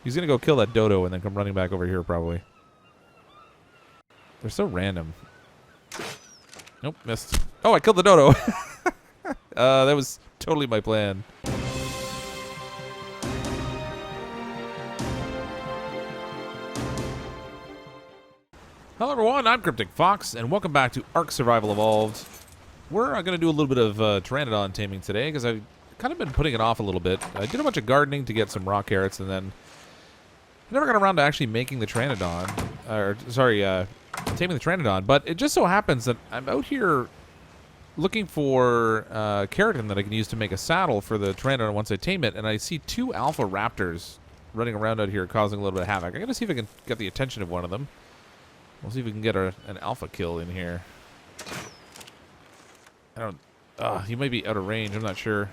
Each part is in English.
He's going to go kill that dodo and then come running back over here probably. They're so random. Nope, missed. Oh, I killed the dodo. That was totally my plan. Hello everyone, I'm CrypticFox, and welcome back to Ark Survival Evolved. We're going to do a little bit of Pteranodon taming today, because I've kind of been putting it off a little bit. I did a bunch of gardening to get some rockarrots, and then I never got around to actually making the Pteranodon, taming the Pteranodon, but it just so happens that I'm out here looking for keratin that I can use to make a saddle for the Pteranodon once I tame it, and I see two Alpha Raptors running around out here causing a little bit of havoc. I'm going to see if I can get the attention of one of them. We'll see if we can get an alpha kill in here. I don't... he might be out of range. I'm not sure.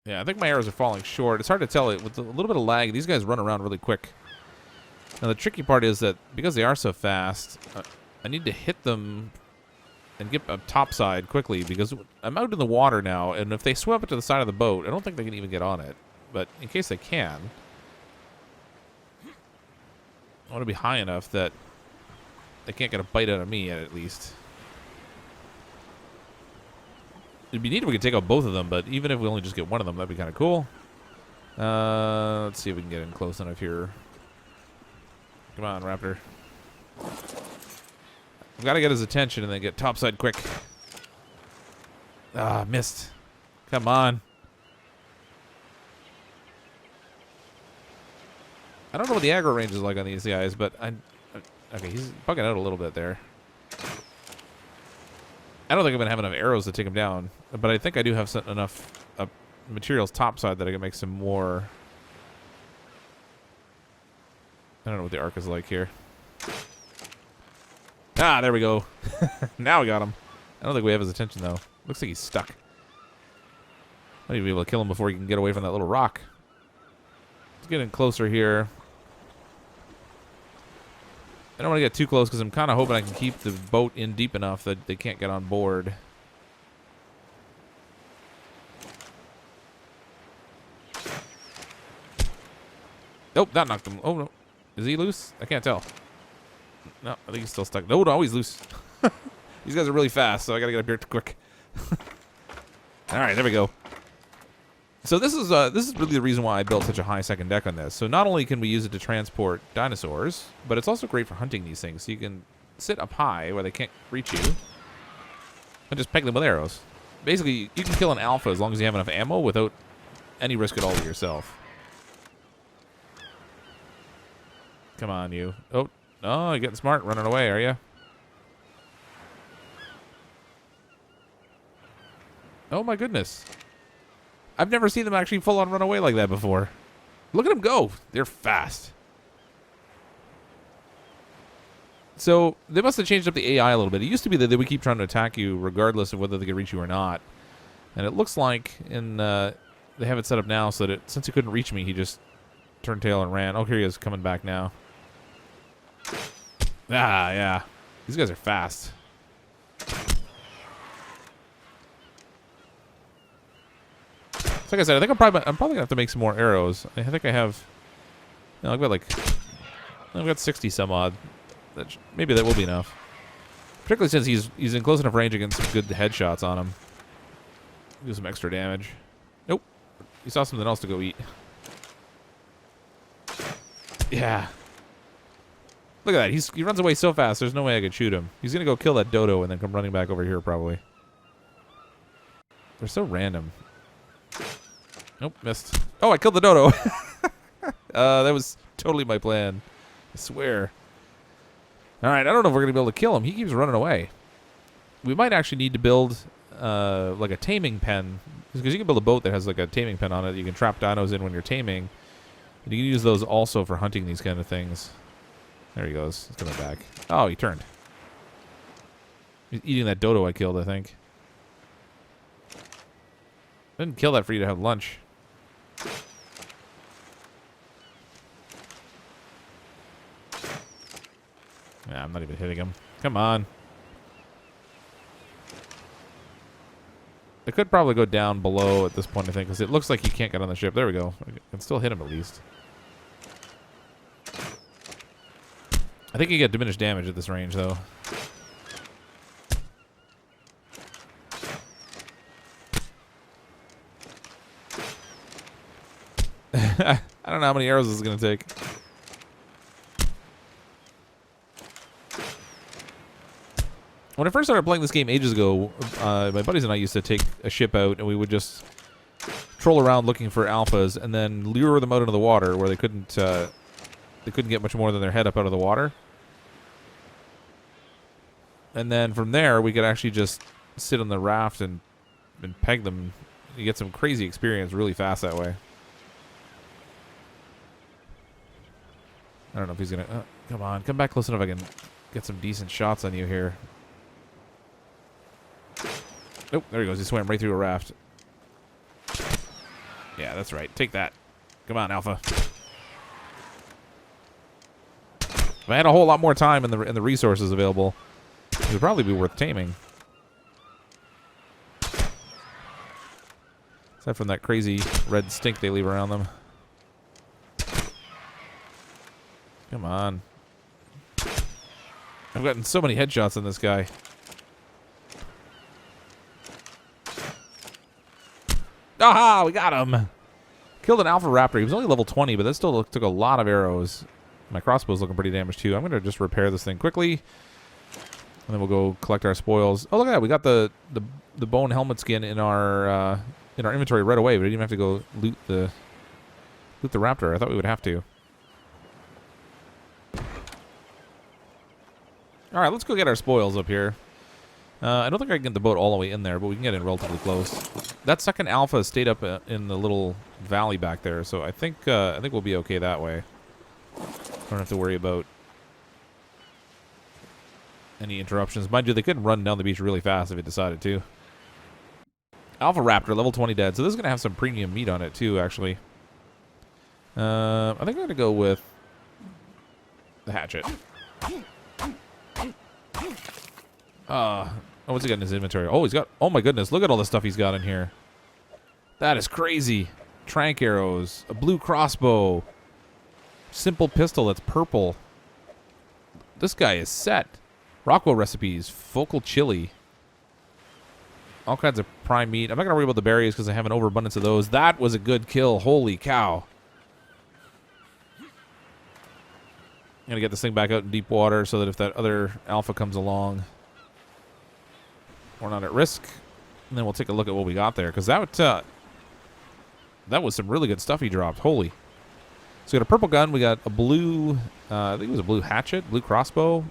Yeah, I think my arrows are falling short. It's hard to tell. With a little bit of lag, these guys run around really quick. Now, the tricky part is that because they are so fast, I need to hit them and get up topside quickly because I'm out in the water now, and if they swim up to the side of the boat, I don't think they can even get on it. But in case they can... I want to be high enough that they can't get a bite out of me at least. It'd be neat if we could take out both of them, but even if we only just get one of them, that'd be kind of cool. Let's see if we can get in close enough here. Come on, Raptor. I've got to get his attention and then get topside quick. Missed. Come on. I don't know what the aggro range is like on these guys, but okay, he's bugging out a little bit there. I don't think I'm going to have enough arrows to take him down, but I think I do have enough materials topside that I can make some more. I don't know what the arc is like here. There we go. Now we got him. I don't think we have his attention, though. Looks like he's stuck. I need to be able to kill him before he can get away from that little rock. Let's get in closer here. I don't want to get too close because I'm kind of hoping I can keep the boat in deep enough that they can't get on board. Nope, that knocked him. Oh, no. Is he loose? I can't tell. No, I think he's still stuck. No, he's loose. These guys are really fast, so I got to get up here quick. All right, there we go. So this is really the reason why I built such a high second deck on this. So not only can we use it to transport dinosaurs, but it's also great for hunting these things. So you can sit up high where they can't reach you and just peg them with arrows. Basically, you can kill an alpha as long as you have enough ammo without any risk at all to yourself. Come on, you. Oh, you're getting smart, running away, are you? Oh my goodness. I've never seen them actually full-on run away like that before. Look at them go. They're fast. So they must have changed up the AI a little bit. It used to be that they would keep trying to attack you regardless of whether they could reach you or not. And it looks like they have it set up now so that since he couldn't reach me, he just turned tail and ran. Oh, here he is coming back now. Yeah. These guys are fast. So like I said, I think I'm probably gonna have to make some more arrows. I think I have. I've got 60 some odd. Maybe that will be enough. Particularly since he's in close enough range against some good headshots on him. Do some extra damage. Nope. He saw something else to go eat. Yeah. Look at that. He runs away so fast. There's no way I could shoot him. He's gonna go kill that dodo and then come running back over here probably. They're so random. Nope, missed. Oh, I killed the dodo. That was totally my plan. I swear. All right, I don't know if we're going to be able to kill him. He keeps running away. We might actually need to build like a taming pen. Because you can build a boat that has like a taming pen on it. You can trap dinos in when you're taming. And you can use those also for hunting these kind of things. There he goes. He's coming back. Oh, he turned. He's eating that dodo I killed, I think. I didn't kill that for you to have lunch. Nah, I'm not even hitting him. Come on. I could probably go down below at this point, I think, because it looks like he can't get on the ship. There we go. I can still hit him at least. I think you get diminished damage at this range, though. I don't know how many arrows this is going to take. When I first started playing this game ages ago, my buddies and I used to take a ship out, and we would just troll around looking for alphas, and then lure them out into the water where they couldn't get much more than their head up out of the water. And then from there, we could actually just sit on the raft and peg them. You get some crazy experience really fast that way. I don't know if he's gonna. Come on, come back close enough. I can get some decent shots on you here. Oh, there he goes. He swam right through a raft. Yeah, that's right. Take that. Come on, Alpha. If I had a whole lot more time and the resources available, it would probably be worth taming. Aside from that crazy red stink they leave around them. Come on. I've gotten so many headshots on this guy. Aha! We got him! Killed an Alpha Raptor. He was only level 20, but that still took a lot of arrows. My crossbow's looking pretty damaged, too. I'm going to just repair this thing quickly. And then we'll go collect our spoils. Oh, look at that. We got the bone helmet skin in our inventory right away. We didn't even have to go loot the raptor. I thought we would have to. All right, let's go get our spoils up here. I don't think I can get the boat all the way in there, but we can get in relatively close. That second alpha stayed up in the little valley back there, so I think we'll be okay that way. Don't have to worry about any interruptions. Mind you, they could run down the beach really fast if it decided to. Alpha Raptor, level 20 dead. So this is going to have some premium meat on it too, actually. I think I'm going to go with the hatchet. Oh, what's he got in his inventory? Oh, he's got... Oh, my goodness. Look at all the stuff he's got in here. That is crazy. Trank arrows. A blue crossbow. Simple pistol that's purple. This guy is set. Rockwell recipes. Focal chili. All kinds of prime meat. I'm not going to worry about the berries because I have an overabundance of those. That was a good kill. Holy cow. I'm going to get this thing back out in deep water so that if that other alpha comes along, we're not at risk. And then we'll take a look at what we got there. Because that was some really good stuff he dropped. Holy. So we got a purple gun. We got a blue, I think it was a blue hatchet, blue crossbow.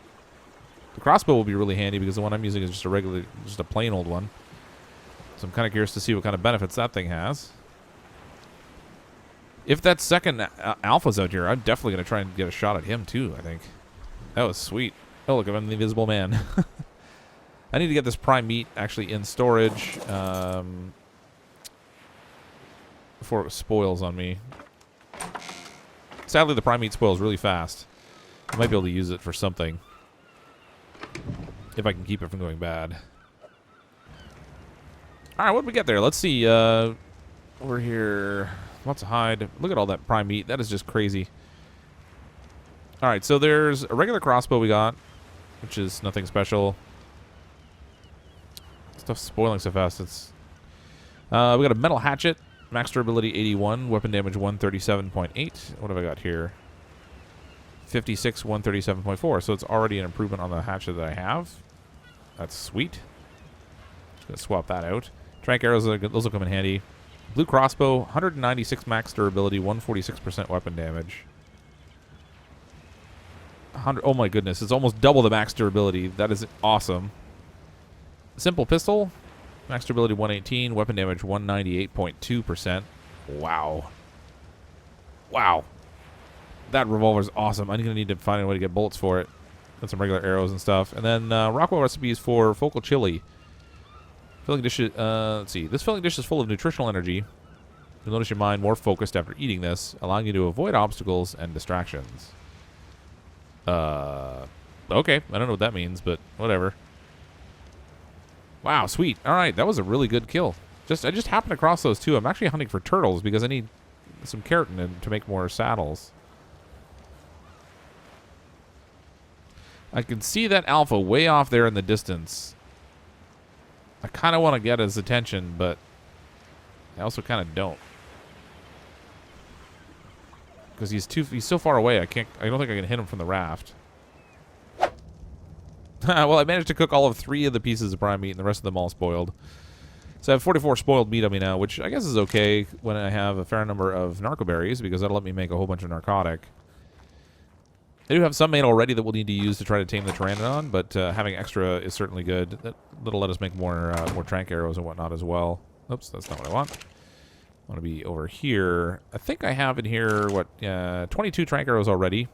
The crossbow will be really handy because the one I'm using is just a plain old one. So I'm kind of curious to see what kind of benefits that thing has. If that second alpha's out here, I'm definitely going to try and get a shot at him too, I think. That was sweet. Oh, look, I'm the invisible man. I need to get this prime meat actually in storage before it spoils on me. Sadly, the prime meat spoils really fast. I might be able to use it for something. If I can keep it from going bad. Alright, what did we get there? Let's see. Over here. Lots of hide. Look at all that prime meat. That is just crazy. Alright, so there's a regular crossbow we got, which is nothing special. Stuff's spoiling so fast. It's we got a metal hatchet. Max durability 81. Weapon damage 137.8. What have I got here? 56, 137.4. So it's already an improvement on the hatchet that I have. That's sweet. Just gonna swap that out. Trank arrows, those will come in handy. Blue crossbow, 196 max durability, 146% weapon damage. 100. Oh my goodness, it's almost double the max durability. That is awesome. Simple pistol, max durability 118, weapon damage 198.2%. Wow. Wow. That revolver's awesome. I'm gonna need to find a way to get bullets for it. Got some regular arrows and stuff. And then Rockwell recipes for focal chili. Filling dish. Let's see. This filling dish is full of nutritional energy. You'll notice your mind more focused after eating this, allowing you to avoid obstacles and distractions. Okay. I don't know what that means, but whatever. Wow, sweet. All right, that was a really good kill. I just happened across those two. I'm actually hunting for turtles because I need some keratin to make more saddles. I can see that alpha way off there in the distance. I kind of want to get his attention, but I also kind of don't. Because he's so far away, I don't think I can hit him from the raft. Well, I managed to cook all of 3 of the pieces of prime meat and the rest of them all spoiled. So I have 44 spoiled meat on me now, which I guess is okay when I have a fair number of narcoberries, because that'll let me make a whole bunch of narcotic. I do have some made already that we'll need to use to try to tame the Pteranodon, but having extra is certainly good. That'll let us make more trank arrows and whatnot as well. Oops, that's not what I want. I want to be over here. I think I have in here, 22 trank arrows already.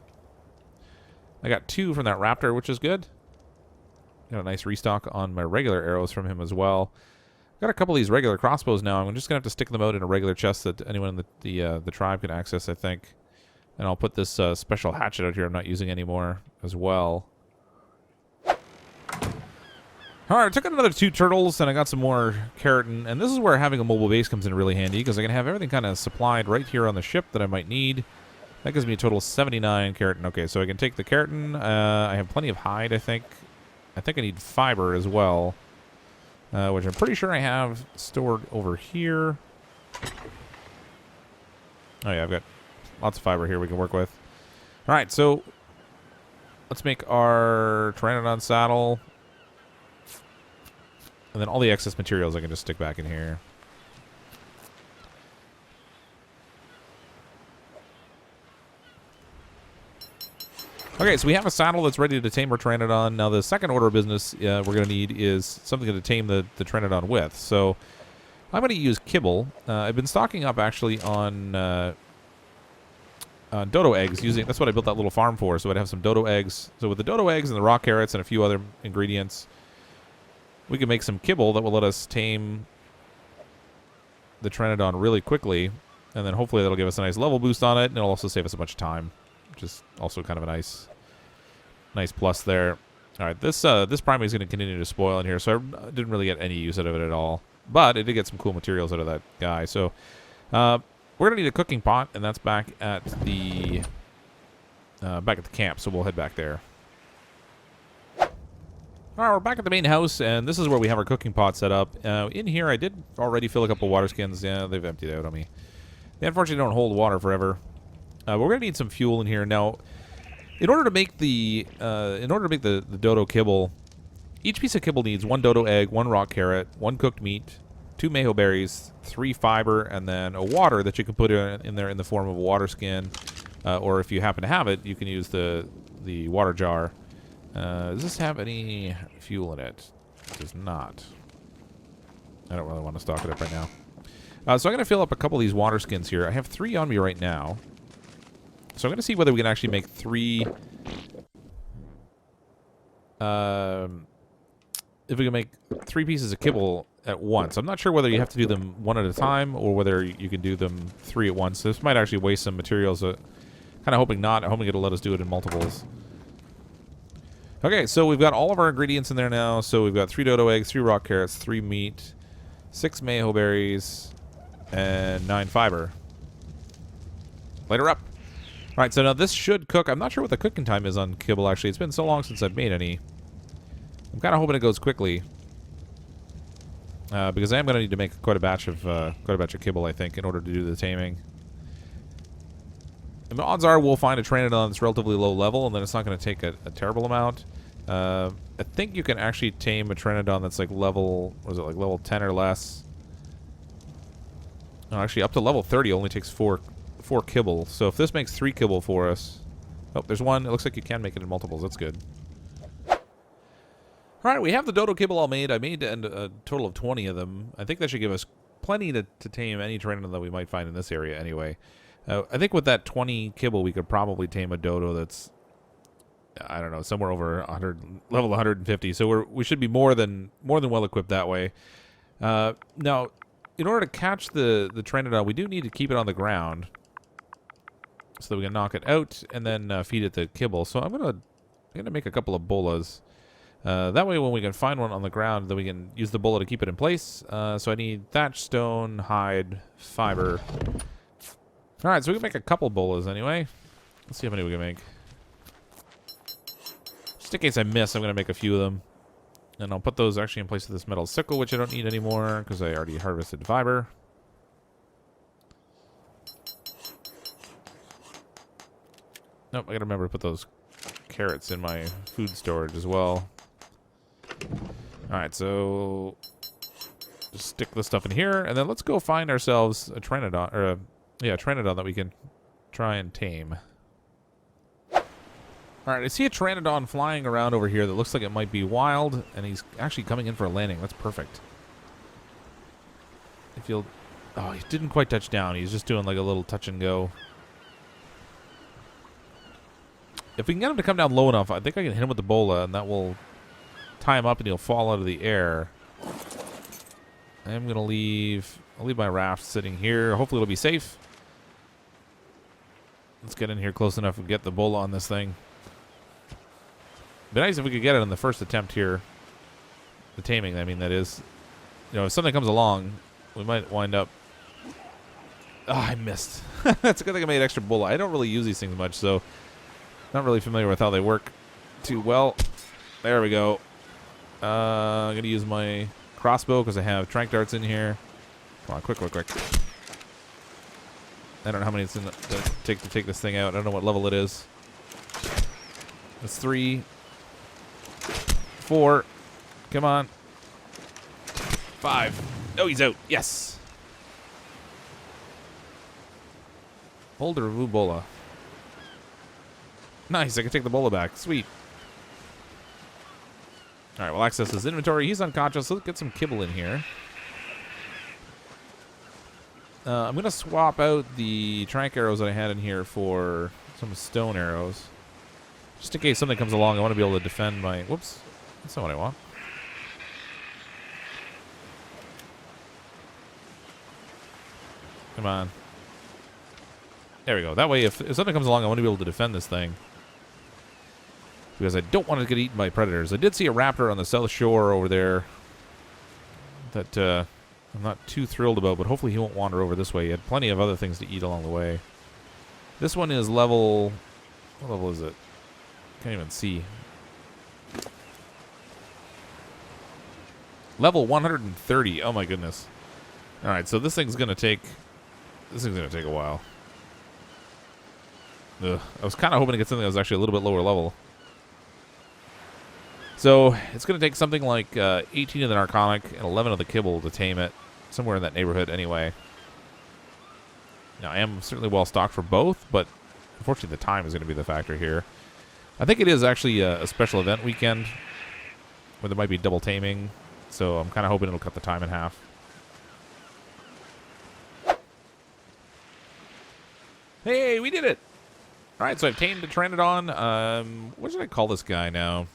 I got 2 from that raptor, which is good. Got a nice restock on my regular arrows from him as well. Got a couple of these regular crossbows now. I'm just going to have to stick them out in a regular chest that anyone in the tribe can access, I think. And I'll put this special hatchet out here I'm not using anymore as well. Alright, I took out another 2 turtles, and I got some more keratin. And this is where having a mobile base comes in really handy, because I can have everything kind of supplied right here on the ship that I might need. That gives me a total of 79 keratin. Okay, so I can take the keratin. I have plenty of hide, I think. I think I need fiber as well, which I'm pretty sure I have stored over here. Oh yeah, I've got lots of fiber here we can work with. All right, so let's make our Pteranodon saddle. And then all the excess materials I can just stick back in here. Okay, so we have a saddle that's ready to tame our Pteranodon. Now, the second order of business we're going to need is something to tame the Pteranodon with. So I'm going to use kibble. I've been stocking up, actually, on dodo eggs. That's what I built that little farm for, so I'd have some dodo eggs. So with the dodo eggs and the rockarrots and a few other ingredients, we can make some kibble that will let us tame the Pteranodon really quickly. And then hopefully that'll give us a nice level boost on it, and it'll also save us a bunch of time, which is also kind of a nice plus there. All right, this primary is going to continue to spoil in here, so I didn't really get any use out of it at all. But it did get some cool materials out of that guy. So we're going to need a cooking pot, and that's back at the camp, so we'll head back there. All right, we're back at the main house, and this is where we have our cooking pot set up. In here, I did already fill a couple water skins. Yeah, they've emptied out on me. They unfortunately don't hold water forever. But we're gonna need some fuel in here now. In order to make the dodo kibble, each piece of kibble needs 1 dodo egg, 1 rock carrot, 1 cooked meat, 2 mayho berries, 3 fiber, and then a water that you can put in there in the form of a water skin, or if you happen to have it, you can use the water jar. Does this have any fuel in it? It does not. I don't really want to stock it up right now. So I'm going to fill up a couple of these water skins here. I have 3 on me right now. So I'm going to see whether we can actually make 3... if we can make 3 pieces of kibble at once. I'm not sure whether you have to do them 1 at a time or whether you can do them 3 at once. This might actually waste some materials. Kind of hoping not. I'm hoping it'll let us do it in multiples. Okay, so we've got all of our ingredients in there now. So we've got 3 dodo eggs, 3 rock carrots, 3 meat, 6 mayho berries, and 9 fiber. Light her up. All right, so now this should cook. I'm not sure what the cooking time is on kibble, actually. It's been so long since I've made any. I'm kind of hoping it goes quickly. Because I am going to need to make quite a batch of kibble, I think, in order to do the taming. And the odds are we'll find a Pteranodon that's relatively low level, and then it's not going to take a terrible amount. I think you can actually tame a Pteranodon that's like level, what is it, like level 10 or less. No, actually, up to level 30 only takes 4 kibble. So if this makes 3 kibble for us... Oh, there's 1. It looks like you can make it in multiples. That's good. Alright, we have the dodo kibble all made. I made a total of 20 of them. I think that should give us plenty to tame any Pteranodon that we might find in this area anyway. I think with that 20 kibble, we could probably tame a dodo that's, I don't know, somewhere over 100, level 150. So we should be more than well equipped that way. Now, in order to catch the Pteranodon, we do need to keep it on the ground so that we can knock it out and then feed it the kibble. So I'm gonna make a couple of bolas. That way when we can find one on the ground, then we can use the bullet to keep it in place. So I need thatch, stone, hide, fiber. Alright, so we can make a couple bolas anyway. Let's see how many we can make. Just in case I miss, I'm going to make a few of them. And I'll put those actually in place of this metal sickle, which I don't need anymore because I already harvested fiber. Nope, I got to remember to put those carrots in my food storage as well. Alright, so just stick this stuff in here, and then let's go find ourselves a Pteranodon, or a Pteranodon that we can try and tame. Alright, I see a Pteranodon flying around over here that looks like it might be wild, and he's actually coming in for a landing. That's perfect. If you'll... Oh, he didn't quite touch down. He's just doing like a little touch and go. If we can get him to come down low enough, I think I can hit him with the bola, and that will tie him up, and he'll fall out of the air. I'm going to leave... I'll leave my raft sitting here. Hopefully it'll be safe. Let's get in here close enough and get the bola on this thing. It'd be nice if we could get it on the first attempt here. The taming, I mean, that is. You know, if something comes along, we might wind up... Oh, I missed. That's a good thing I made extra bola. I don't really use these things much, so... Not really familiar with how they work too well. There we go. I'm going to use my crossbow because I have trank darts in here. Come on, quick. I don't know how many it's going to take this thing out. I don't know what level it is. That's 3. 4. Come on. 5. Oh, he's out. Yes. Hold to remove bola. Nice, I can take the bola back. Sweet. Alright, we'll access his inventory. He's unconscious. Let's get some kibble in here. I'm going to swap out the trank arrows that I had in here for some stone arrows. Just in case something comes along, I want to be able to defend my... Whoops. That's not what I want. Come on. There we go. That way, if something comes along, I want to be able to defend this thing. Because I don't want to get eaten by predators. I did see a raptor on the south shore over there that I'm not too thrilled about, but hopefully he won't wander over this way. He had plenty of other things to eat along the way. This one is level... What level is it? Can't even see. Level 130. Oh my goodness. Alright, so this thing's gonna take... This thing's gonna take a while. Ugh. I was kind of hoping to get something that was actually a little bit lower level. So, it's going to take something like 18 of the narcotic and 11 of the kibble to tame it. Somewhere in that neighborhood anyway. Now, I am certainly well stocked for both, but unfortunately the time is going to be the factor here. I think it is actually a special event weekend where there might be double taming. So, I'm kind of hoping it'll cut the time in half. Hey, we did it! Alright, so I've tamed the Pteranodon. What should I call this guy now?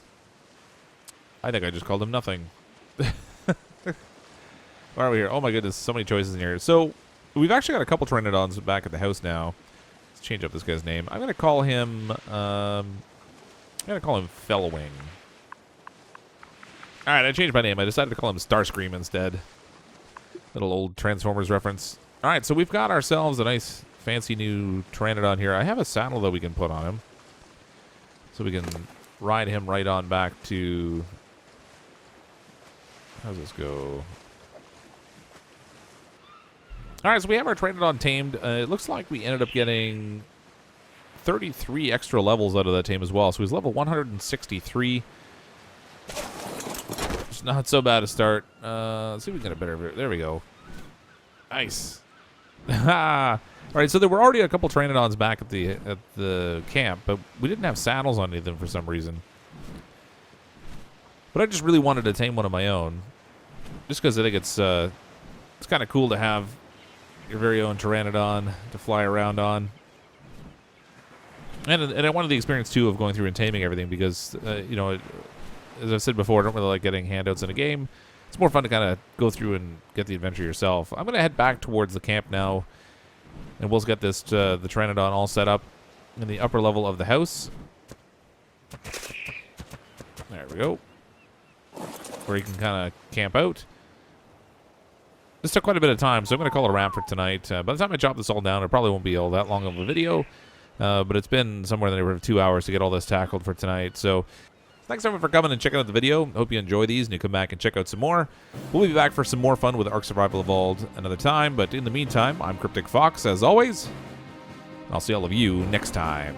I think I just called him nothing. Why are we here? Oh my goodness, so many choices in here. So, we've actually got a couple Pteranodons back at the house now. Let's change up this guy's name. I'm going to call him... Fellowing. Alright, I changed my name. I decided to call him Starscream instead. Little old Transformers reference. Alright, so we've got ourselves a nice... fancy new Pteranodon here. I have a saddle that we can put on him. So we can ride him right on back to... How's this go? Alright, so we have our Pteranodon tamed. It looks like we ended up getting 33 extra levels out of that tame as well. So he's level 163. It's not so bad a start. Let's see if we can get a better... There we go. Nice. Ha! Alright, so there were already a couple Pteranodons back at the camp, but we didn't have saddles on any of them for some reason. But I just really wanted to tame one of my own. Just because I think it's kind of cool to have your very own Pteranodon to fly around on. And I wanted the experience, too, of going through and taming everything because, you know, as I've said before, I don't really like getting handouts in a game. It's more fun to kind of go through and get the adventure yourself. I'm going to head back towards the camp now. And we'll get this the Pteranodon all set up in the upper level of the house. There we go. where you can kind of camp out. This took quite a bit of time, so I'm going to call it a wrap for tonight. By the time I chop this all down, it probably won't be all that long of a video. But it's been somewhere in the neighborhood of 2 hours to get all this tackled for tonight. So thanks everyone for coming and checking out the video. Hope you enjoy these and you come back and check out some more. We'll be back for some more fun with Ark Survival Evolved another time. But in the meantime, I'm CrypticFox as always. I'll see all of you next time.